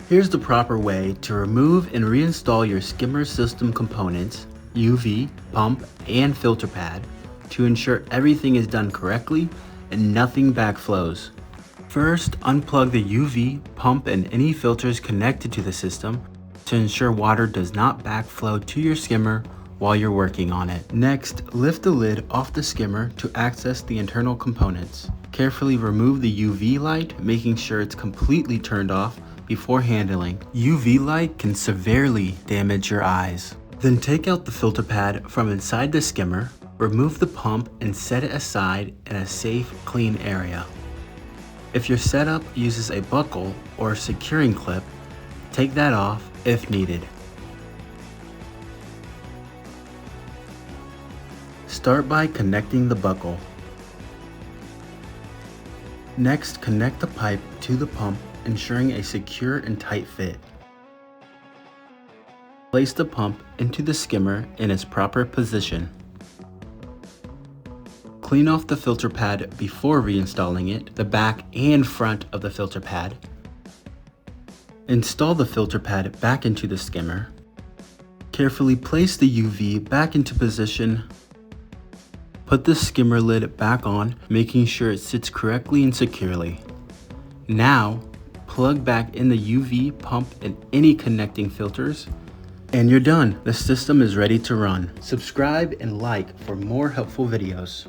Here's the proper way to remove and reinstall your skimmer system components, UV, pump, and filter pad to ensure everything is done correctly and nothing backflows. First, unplug the UV, pump, and any filters connected to the system to ensure water does not backflow to your skimmer while you're working on it. Next, lift the lid off the skimmer to access the internal components. Carefully remove the UV light, making sure it's completely turned off before handling. UV light can severely damage your eyes. Then take out the filter pad from inside the skimmer, remove the pump, and set it aside in a safe, clean area. If your setup uses a buckle or securing clip, take that off if needed. Start by connecting the buckle. Next, connect the pipe to the pump, ensuring a secure and tight fit. Place the pump into the skimmer in its proper position. Clean off the filter pad before reinstalling it, the back and front of the filter pad. Install the filter pad back into the skimmer. Carefully place the UV back into position. Put the skimmer lid back on, making sure it sits correctly and securely. Now, plug back in the UV, pump, and any connecting filters, and you're done. The system is ready to run. Subscribe and like for more helpful videos.